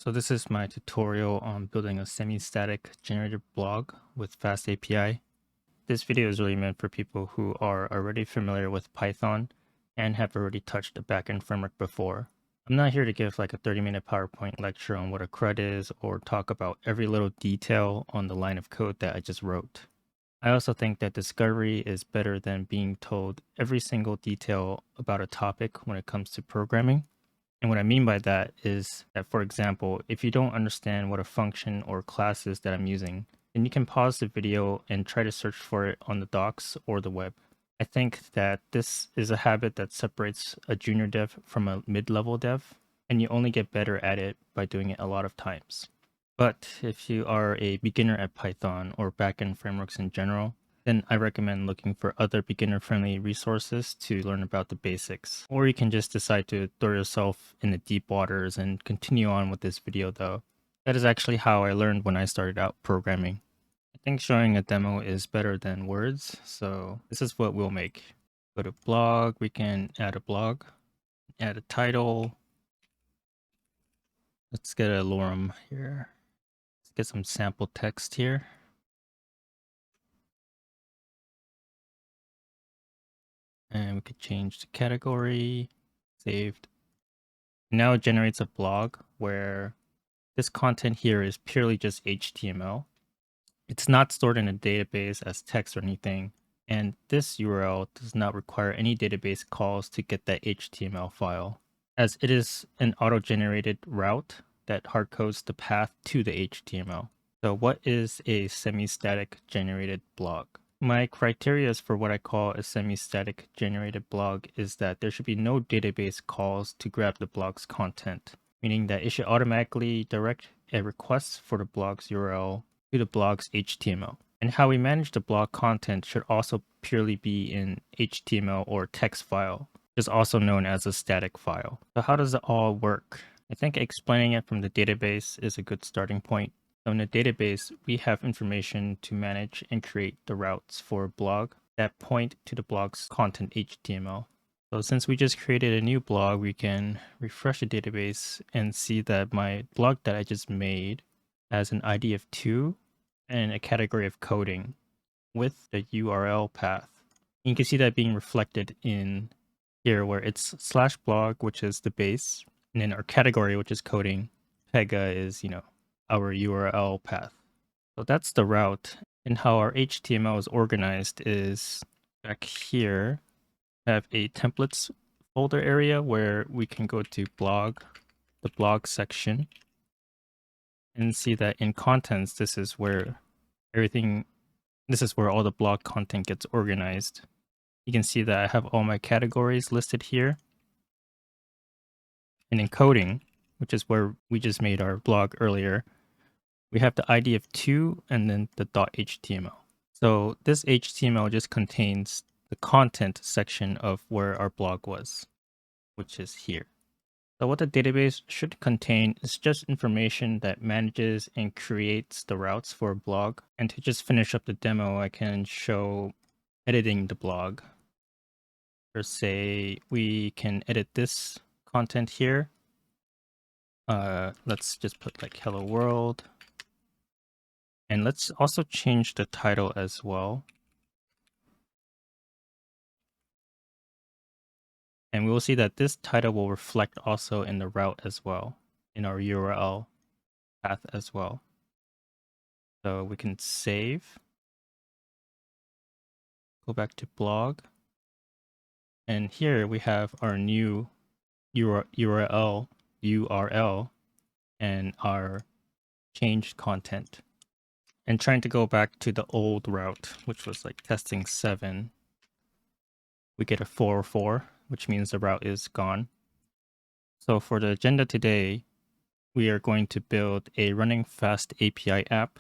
So this is my tutorial on building a semi-static generated blog with FastAPI. This video is really meant for people who are already familiar with Python and have already touched a backend framework before. I'm not here to give like a 30-minute PowerPoint lecture on what a CRUD is or talk about every little detail on the line of code that I just wrote. I also think that discovery is better than being told every single detail about a topic when it comes to programming. And what I mean by that is that, for example, if you don't understand what a function or class is that I'm using, then you can pause the video and try to search for it on the docs or the web. I think that this is a habit that separates a junior dev from a mid-level dev, and you only get better at it by doing it a lot of times. But if you are a beginner at Python or backend frameworks in general, then I recommend looking for other beginner-friendly resources to learn about the basics. Or you can just decide to throw yourself in the deep waters and continue on with this video though. That is actually how I learned when I started out programming. I think showing a demo is better than words, so this is what we'll make. Go to blog, we can add a blog, add a title. Let's get a lorem here. Let's get some sample text here. And we could change the category, saved. Now it generates a blog where this content here is purely just HTML. It's not stored in a database as text or anything. And this URL does not require any database calls to get that HTML file, as it is an auto-generated route that hardcodes the path to the HTML. So what is a semi-static generated blog? My criteria for what I call a semi-static generated blog is that there should be no database calls to grab the blog's content, meaning that it should automatically direct a request for the blog's URL to the blog's HTML. And how we manage the blog content should also purely be in HTML or text file, which is also known as a static file. So how does it all work? I think explaining it from the database is a good starting point. So in the database, we have information to manage and create the routes for a blog that point to the blog's content HTML. So since we just created a new blog, we can refresh the database and see that my blog that I just made has an ID of 2 and a category of coding with the URL path. You can see that being reflected in here where it's /blog, which is the base, and then our category, which is coding. Pega is, our URL path. So that's the route. And how our HTML is organized is back here, have a templates folder area where we can go to blog, the blog section, and see that in contents, this is where all the blog content gets organized. You can see that I have all my categories listed here. And in coding, which is where we just made our blog earlier, we have the ID of 2 and then the .html. So this HTML just contains the content section of where our blog was, which is here. So what the database should contain is just information that manages and creates the routes for a blog. And to just finish up the demo, I can show editing the blog. Or say we can edit this content here. Let's just put like hello world. And let's also change the title as well. And we will see that this title will reflect also in the route as well, in our URL path as well. So we can save, go back to blog. And here we have our new URL and our changed content. And trying to go back to the old route, which was like testing 7, we get a 404, which means the route is gone. So for the agenda today, we are going to build a running FastAPI app,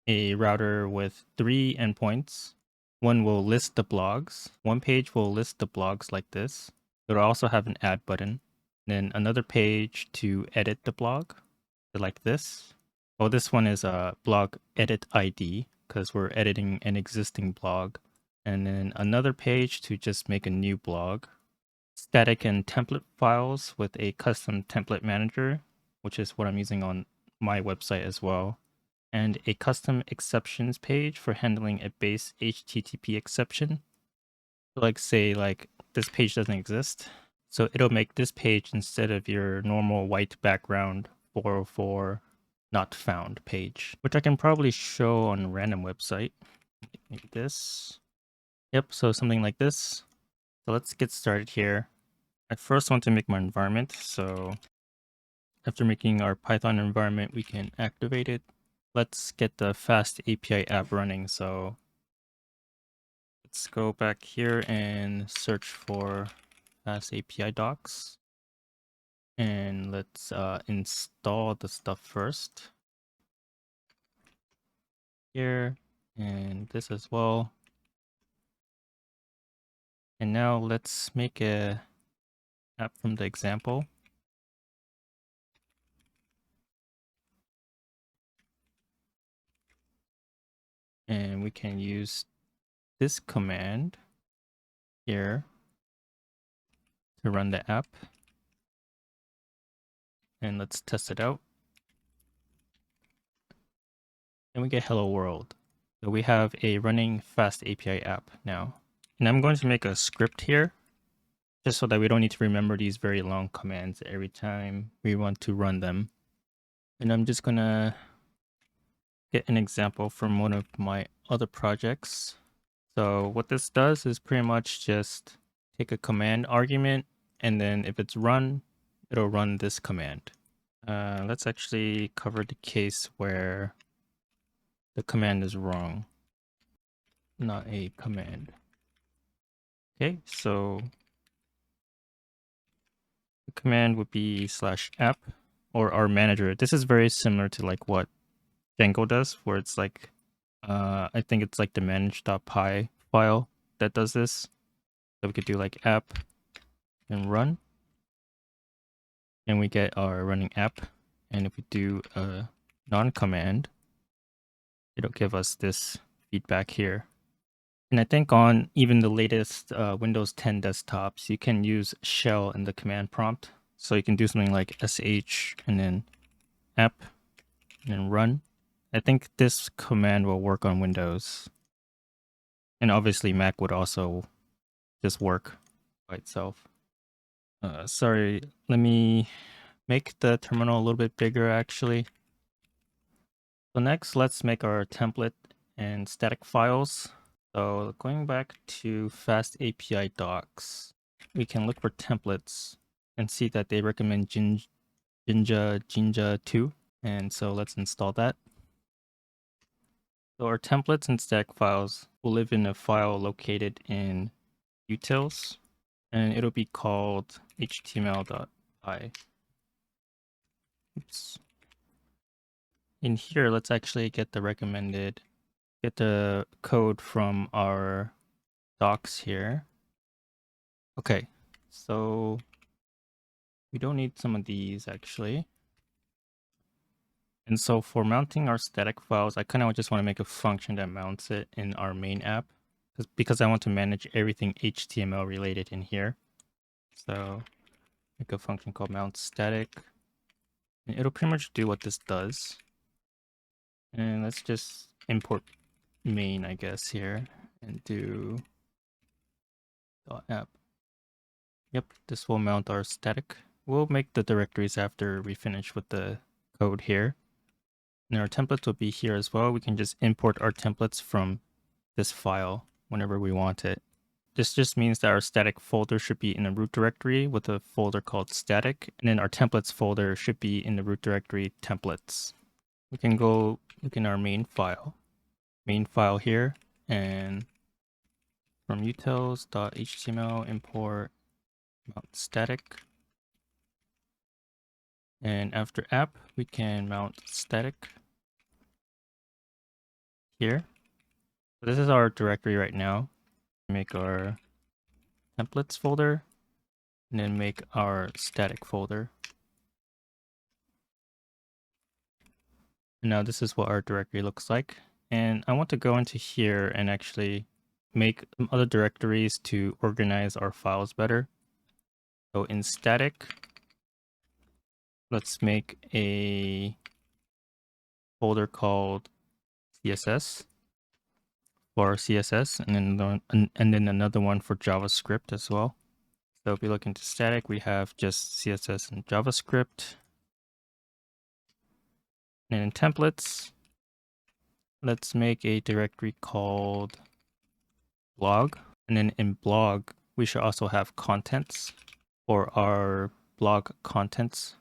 a router with 3 endpoints. One will list the blogs. One page will list the blogs like this. It'll also have an add button. Then another page to edit the blog, like this. Well, this one is a blog edit ID because we're editing an existing blog. And then another page to just make a new blog. Static and template files with a custom template manager which is what I'm using on my website as well, and a custom exceptions page for handling a base HTTP exception. So like say like this page doesn't exist. So it'll make this page instead of your normal white background 404 not found page, which I can probably show on a random website. Maybe this. Yep, so something like this. So let's get started here. I first want to make my environment. So after making our Python environment, we can activate it. Let's get the FastAPI app running. So let's go back here and search for FastAPI docs. And let's install the stuff first. Here, and this as well. And now let's make a app from the example. And we can use this command here to run the app. And let's test it out. And we get hello world. So we have a running FastAPI app now. And I'm going to make a script here just so that we don't need to remember these very long commands every time we want to run them. And I'm just gonna get an example from one of my other projects. So what this does is pretty much just take a command argument, and then if it's run, it'll run this command. Let's actually cover the case where the command is wrong, not a command. Okay, so the command would be /app or our manager. This is very similar to like what Django does, where it's like, I think it's like the manage.py file that does this. So we could do like app and run, and we get our running app. And if we do a non-command, it'll give us this feedback here. And I think on even the latest Windows 10 desktops, you can use shell in the command prompt. So you can do something like sh and then app and then run. I think this command will work on Windows. And obviously Mac would also just work by itself. Sorry, let me make the terminal a little bit bigger actually. So next, let's make our template and static files. So going back to FastAPI docs, we can look for templates and see that they recommend Jinja 2. And so let's install that. So our templates and static files will live in a file located in utils, and it'll be called html.py. Oops. In here, let's actually get the code from our docs here. Okay, so we don't need some of these actually. And so for mounting our static files, I kind of just want to make a function that mounts it in our main app because I want to manage everything HTML related in here. So make a function called mount static, and it'll pretty much do what this does. And let's just import main, I guess, here and do .app. Yep, this will mount our static. We'll make the directories after we finish with the code here. And our templates will be here as well. We can just import our templates from this file whenever we want it. This just means that our static folder should be in a root directory with a folder called static, and then our templates folder should be in the root directory templates. We can go look in our main file here, and from utils.html import mount static. And after app, we can mount static here. So this is our directory right now. Make our templates folder and then make our static folder. And now this is what our directory looks like. And I want to go into here and actually make some other directories to organize our files better. So in static, let's make a folder called CSS for CSS, and then another one for JavaScript as well. So if we look into static, we have just CSS and JavaScript. And in templates, let's make a directory called blog. And then in blog, we should also have contents for our blog contents.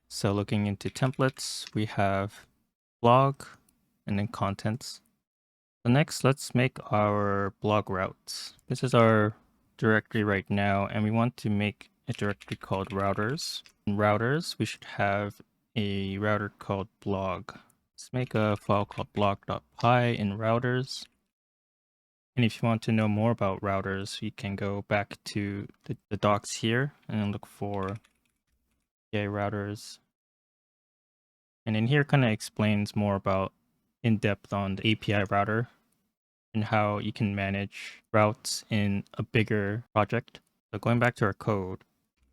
So looking into templates, we have blog and then contents. So next, let's make our blog routes. This is our directory right now, and we want to make a directory called routers. In routers, we should have a router called blog. Let's make a file called blog.py in routers. And if you want to know more about routers, you can go back to the docs here and look for API routers. And in here kind of explains more about in depth on the API router and how you can manage routes in a bigger project. So going back to our code,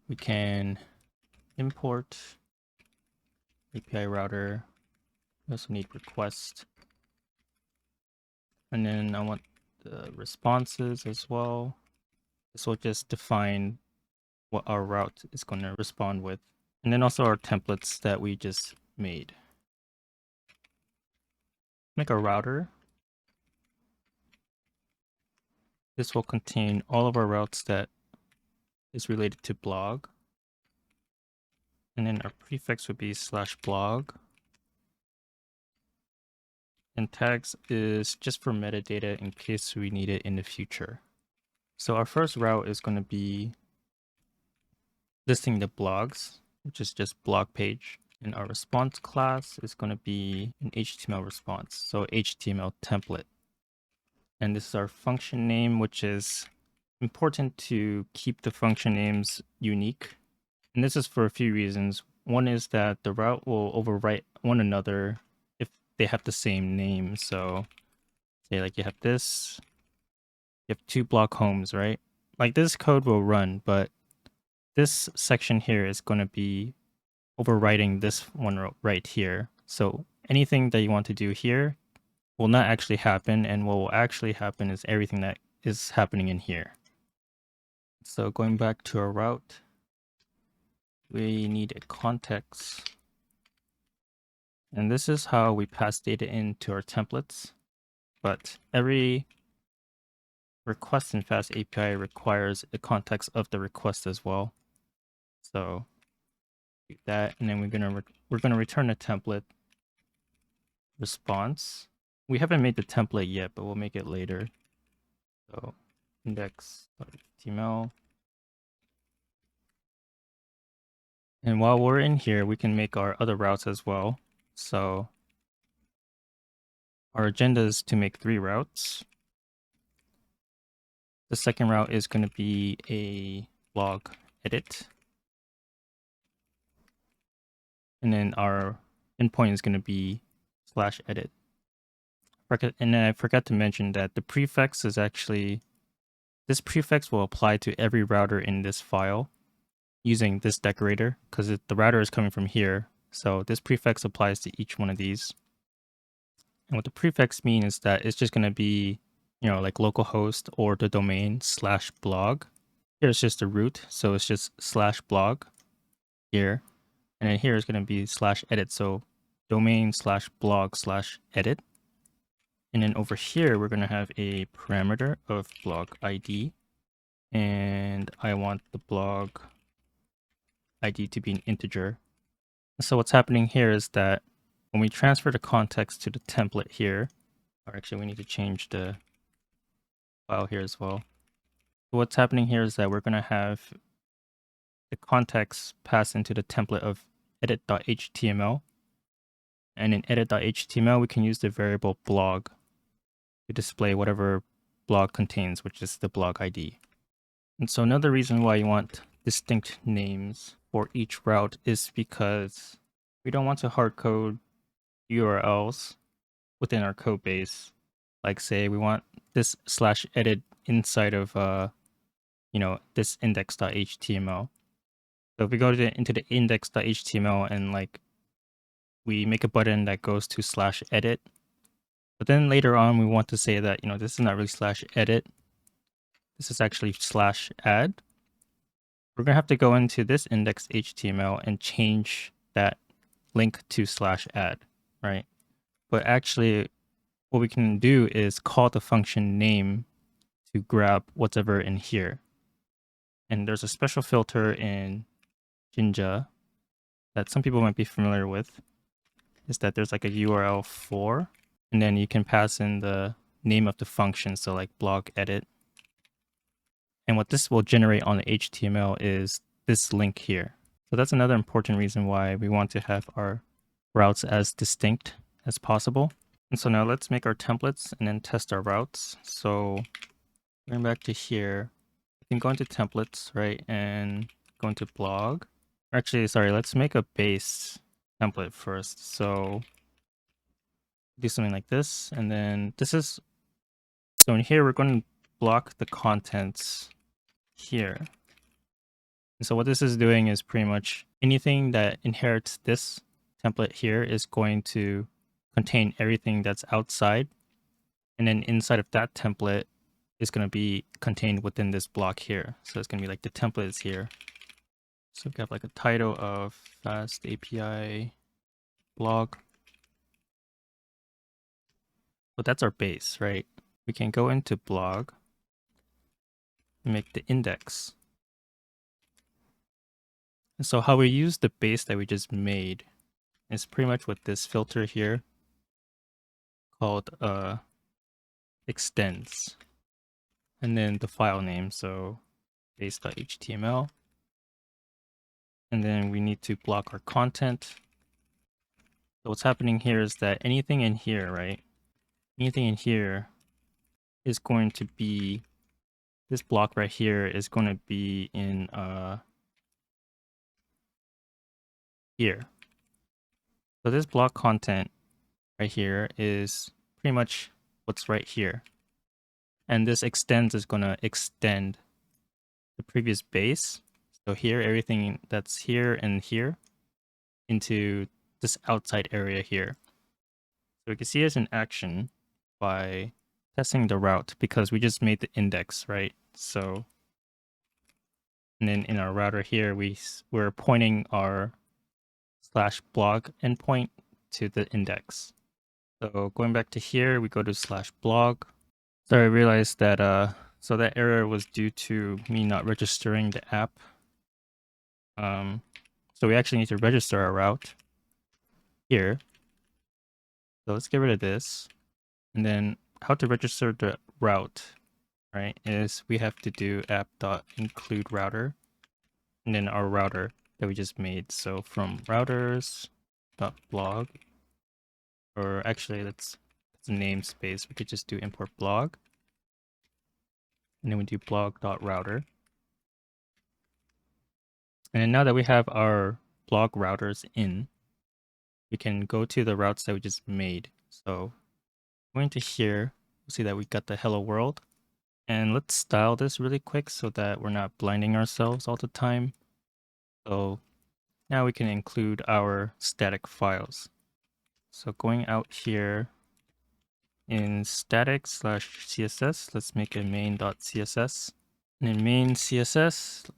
we can import API router. We also need request. And then I want the responses as well. This will just define what our route is going to respond with. And then also our templates that we just made. Make a router. This will contain all of our routes that is related to blog. And then our prefix would be /blog. And tags is just for metadata in case we need it in the future. So our first route is going to be listing the blogs, which is just blog page. And our response class is going to be an HTML response, so HTML template. And this is our function name, which is important to keep the function names unique. And this is for a few reasons. One is that the route will overwrite one another if they have the same name. So say like you have this, you have 2 block homes, right? Like this code will run, but this section here is going to be overwriting this one right here. So anything that you want to do here will not actually happen, and what will actually happen is everything that is happening in here. So going back to our route, we need a context. And this is how we pass data into our templates. But every request in FastAPI requires a context of the request as well. So do that, and then we're gonna return a template response. We haven't made the template yet, but we'll make it later. So index.html. And while we're in here, we can make our other routes as well. So our agenda is to make 3 routes. The second route is going to be a blog edit. And then our endpoint is going to be /edit. And then I forgot to mention that the prefix is actually, this prefix will apply to every router in this file using this decorator, because the router is coming from here. So this prefix applies to each one of these. And what the prefix means is that it's just going to be, like localhost or the domain /blog. Here's just the root, so it's just /blog here. And then here is going to be /edit, so domain /blog/edit. And then over here, we're going to have a parameter of blog ID. And I want the blog ID to be an integer. So what's happening here is that when we transfer the context to the template here, or actually we need to change the file here as well. So what's happening here is that we're going to have the context pass into the template of edit.html. And in edit.html, we can use the variable blog to display whatever blog contains, which is the blog ID. And so another reason why you want distinct names for each route is because we don't want to hard code URLs within our code base. Like say we want this /edit inside of this index.html. So if we go into the index.html and like we make a button that goes to /edit, but then later on we want to say that, this is not really /edit. This is actually /add. We're going to have to go into this index.html and change that link to /add, right? But actually what we can do is call the function name to grab whatever in here. And there's a special filter in Jinja that some people might be familiar with, is that there's like a URL for, and then you can pass in the name of the function, so like blog edit. And what this will generate on the HTML is this link here. So that's another important reason why we want to have our routes as distinct as possible. And so now let's make our templates and then test our routes. So going back to here, we can go into templates, right? And go into blog. Actually, sorry, let's make a base template first. So do something like this. And then so in here, we're going to block the contents here. And so what this is doing is pretty much anything that inherits this template here is going to contain everything that's outside. And then inside of that template is going to be contained within this block here. So it's going to be like the template is here. So we have like a title of FastAPI blog. But that's our base, right? We can go into blog and make the index. And so how we use the base that we just made is pretty much with this filter here called extends. And then the file name, so base.html. And then we need to block our content. So what's happening here is that anything in here, right? Anything in here is going to be, this block right here is going to be in here. So this block content right here is pretty much what's right here. And this extends is going to extend the previous base. So here, everything that's here and here into this outside area here. So we can see it in action by testing the route because we just made the index, right? So, and then in our router here, we're pointing our /blog endpoint to the index. So going back to here, we go to /blog. So I realized that so that error was due to me not registering the app. So we actually need to register our route here. So let's get rid of this. And then how to register the route, right, is we have to do app.include router and then our router that we just made. So from routers.blog, or actually that's a namespace. We could just do import blog. And then we do blog.router. And then now that we have our blog routers in, we can go to the routes that we just made. So going to here, we'll see that we got the hello world. And let's style this really quick so that we're not blinding ourselves all the time. So now we can include our static files. So going out here in static/CSS, let's make a main.css. And in main CSS,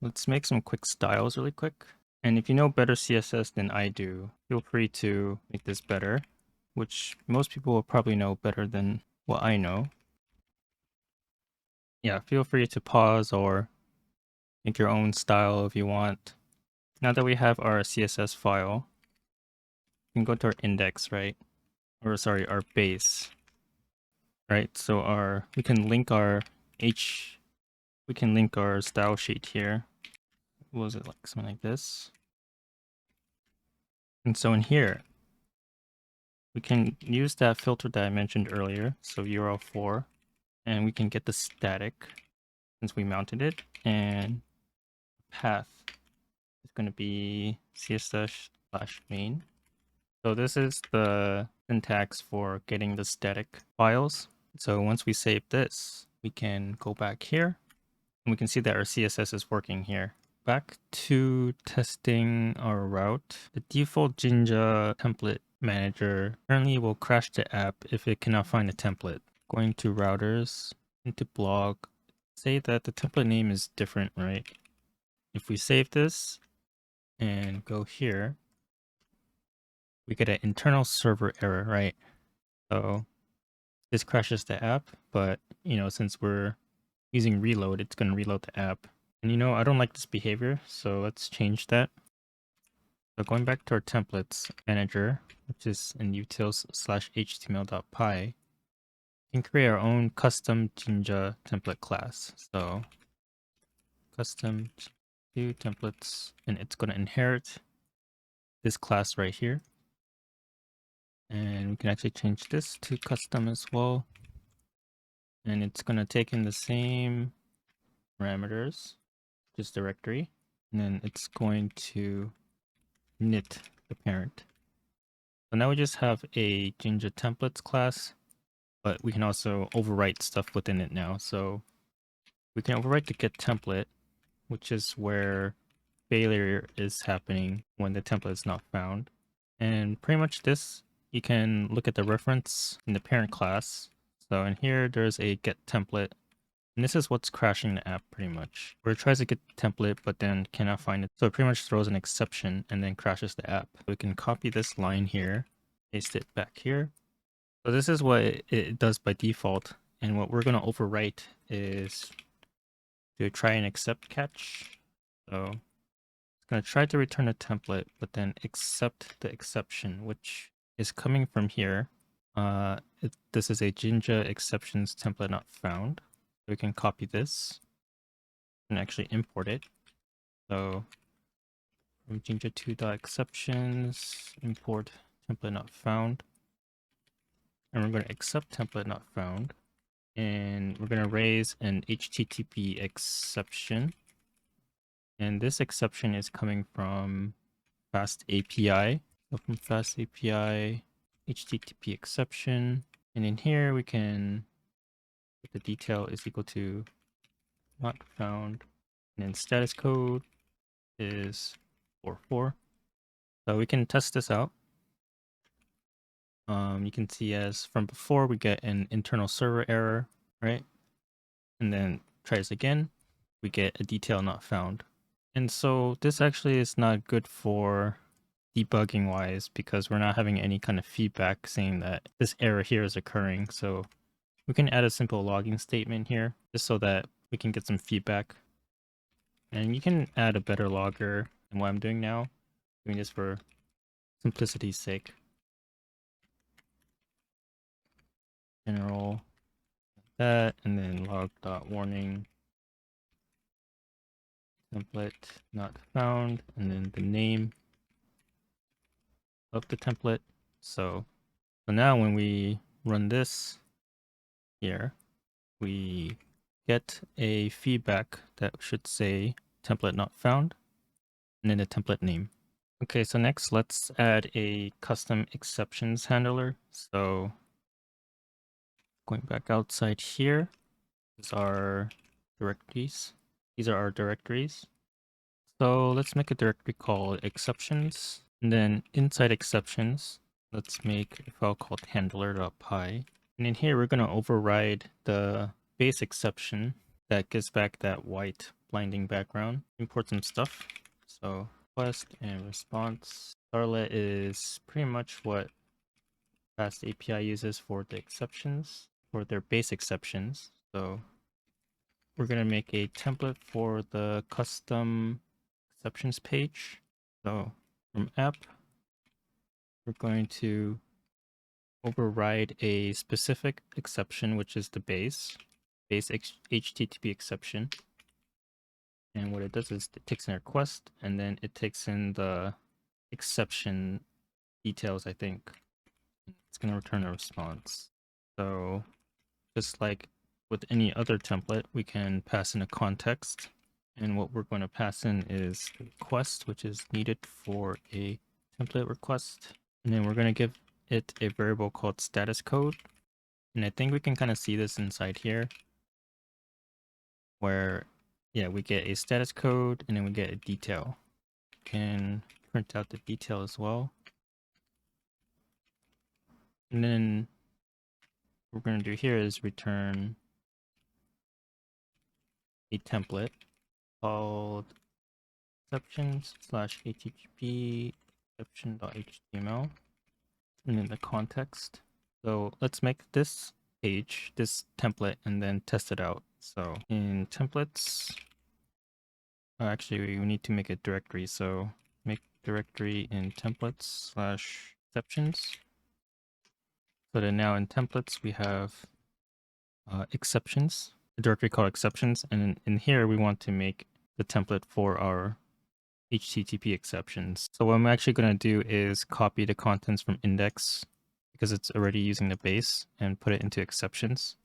let's make some quick styles really quick. And if you know better CSS than I do, feel free to make this better, which most people will probably know better than what I know. Yeah, feel free to pause or make your own style if you want. Now that we have our CSS file, we can go to our index, right? Or sorry, our base, right? So we can link our style sheet here. What was it, like something like this? And so in here, we can use that filter that I mentioned earlier, so URL4, and we can get the static since we mounted it, and path is going to be css/main. So this is the syntax for getting the static files. So once we save this, we can go back here, and we can see that our CSS is working here. back to testing our route. The default Jinja template manager currently will crash the app if it cannot find a template. Going to routers, into blog, say that the template name is different, right? If we save this and go here, we get an internal server error, right? So this crashes the app, but since we're using reload, it's going to reload the app. And I don't like this behavior, so let's change that. So going back to our templates manager, which is in utils/html.py, we can create our own custom Jinja template class. So custom two templates, and it's going to inherit this class right here. And we can actually change this to custom as well. And it's going to take in the same parameters, just directory, and then it's going to init the parent. So now we just have a Jinja templates class, but we can also overwrite stuff within it now. So we can overwrite the get template, which is where failure is happening when the template is not found. And pretty much this, you can look at the reference in the parent class. So in here, there's a get template. And this is what's crashing the app pretty much, where it tries to get the template, but then cannot find it. So it pretty much throws an exception and then crashes the app. We can copy this line here, paste it back here. So this is what it does by default. And what we're going to overwrite is to try and accept catch. So it's going to try to return a template, but then accept the exception, which is coming from here. This is a Jinja exceptions template not found. We can copy this and actually import it. So from jinja2.exceptions, import template not found. And we're going to accept template not found. And we're going to raise an HTTP exception. And this exception is coming from FastAPI. So from FastAPI, HTTP exception. And in here we can put the detail is equal to not found. And then status code is 44. So we can test this out. You can see as from before we get an internal server error, right? And then tries again, we get a detail not found. And so this actually is not good for debugging wise because we're not having any kind of feedback saying that this error here is occurring. So we can add a simple logging statement here just so that we can get some feedback. And you can add a better logger than what I'm doing now, doing this for simplicity's sake. General that, and then log.warning template not found, and then the name of the template. So now when we run this here, we get a feedback that should say template not found, and then the template name. Okay, so next let's add a custom exceptions handler. So going back outside here, these are directories. These are our directories. So let's make a directory called exceptions. And then inside exceptions, let's make a file called handler.py. And in here, we're going to override the base exception that gives back that white blinding background. Import some stuff. So request and response. Starlet is pretty much what FastAPI uses for the exceptions, for their base exceptions. So we're going to make a template for the custom exceptions page. So from app, we're going to override a specific exception, which is the base HTTP exception. And what it does is it takes in a request and then it takes in the exception details, I think. It's going to return a response. So just like with any other template, we can pass in a context. And what we're going to pass in is a request, which is needed for a template request. And then we're going to give it a variable called status code. And I think we can kind of see this inside here, where yeah, we get a status code and then we get a detail. Can print out the detail as well. And then what we're going to do here is return a template called exceptions/http exception.html and then the context. So let's make this page, this template, and then test it out. So in templates, actually we need to make a directory. So make directory in templates/exceptions. So then now in templates we have exceptions, a directory called exceptions, and in here we want to make the template for our HTTP exceptions. So what I'm actually going to do is copy the contents from index because it's already using the base and put it into exceptions.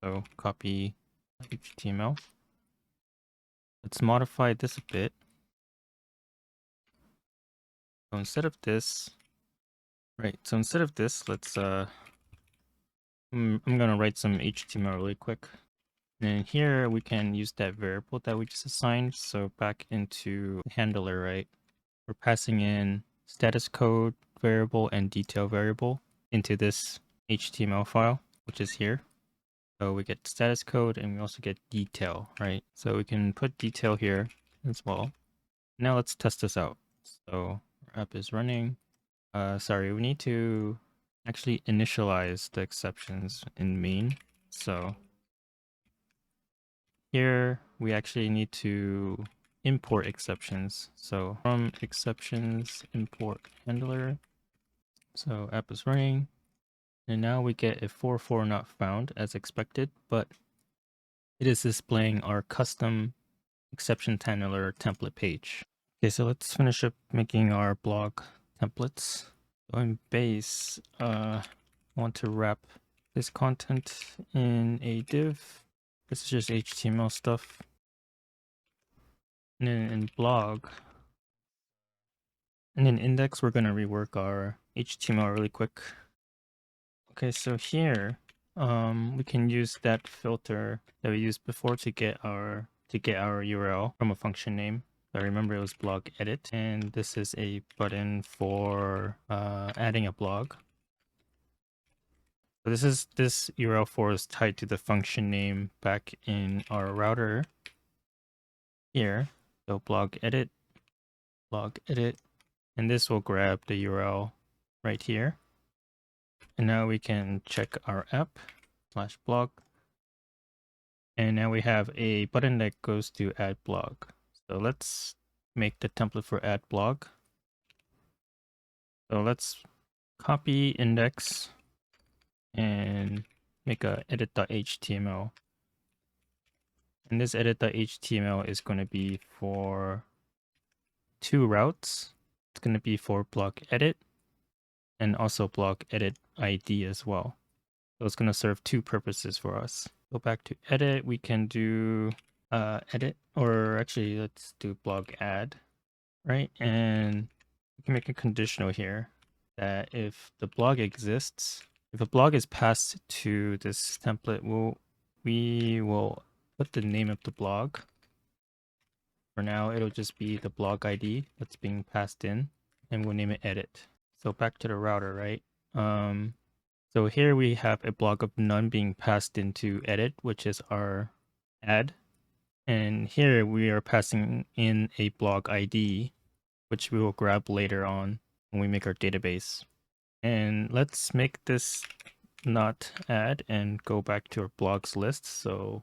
So copy HTML. Let's modify this a bit. So instead of this, let's I'm going to write some HTML really quick. And here we can use that variable that we just assigned. So back into handler, right? We're passing in status code variable and detail variable into this HTML file, which is here. So we get status code and we also get detail, right? So we can put detail here as well. Now let's test this out. So our app is running. Sorry, we need to actually initialize the exceptions in main. So here we actually need to import exceptions. So from exceptions import handler. So app is running. And now we get a 44 not found as expected, but it is displaying our custom exception handler template page. Okay, so let's finish up making our blog templates. So in base, I want to wrap this content in a div. This is just HTML stuff. And then in blog, and in index, we're going to rework our HTML really quick. Okay, so here, we can use that filter that we used before to get our URL from a function name. I remember it was blog edit, and this is a button for adding a blog. So this URL4 is tied to the function name back in our router here. So blog edit, and this will grab the URL right here. And now we can check our app/blog. And now we have a button that goes to add blog. So let's make the template for add blog. So let's copy index and make a edit.html. And this edit.html is going to be for two routes. It's going to be for blog edit and also blog edit ID as well. So it's going to serve two purposes for us. Go back to edit. We can do edit, or actually let's do blog add, right? And we can make a conditional here that if the blog exists, if a blog is passed to this template, we will put the name of the blog. For now, it'll just be the blog ID that's being passed in, and we'll name it edit. So back to the router, right? So here we have a block of none being passed into edit, which is our add. And here we are passing in a blog ID, which we will grab later on when we make our database. And let's make this not add and go back to our blogs list. So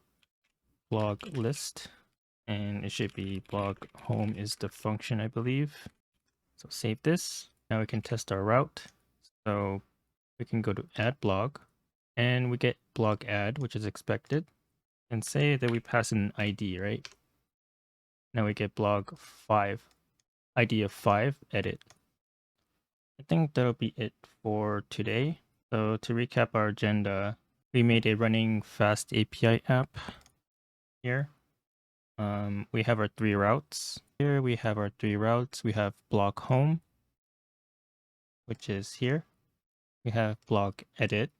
blog list, and it should be blog home is the function, I believe. So save this. Now we can test our route. So we can go to add blog and we get blog add, which is expected, and say that we pass in an ID, right? Now we get blog 5, ID of 5, edit. I think that'll be it for today. So to recap our agenda, we made a running FastAPI app here. We have our 3 routes. Here we have our 3 routes. We have blog home, which is here. We have blog edit,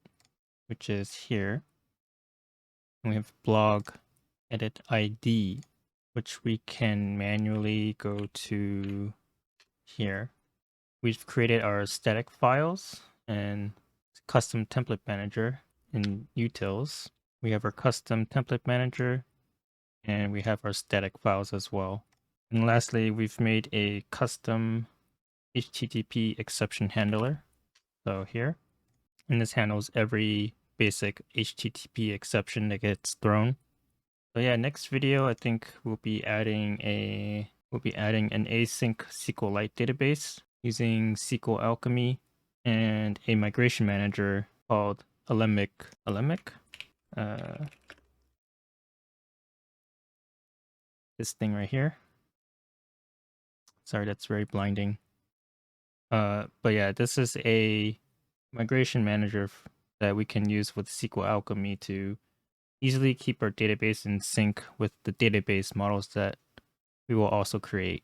which is here. And we have blog edit ID, which we can manually go to here. We've created our static files and custom template manager in utils. We have our custom template manager and we have our static files as well. And lastly, we've made a custom HTTP exception handler. So here, and this handles every basic HTTP exception that gets thrown. So yeah, next video I think we'll be adding an async SQLite database using SQL Alchemy and a migration manager called alembic. This thing right here. Sorry, that's very blinding. But yeah, this is a migration manager that we can use with SQL Alchemy to easily keep our database in sync with the database models that we will also create.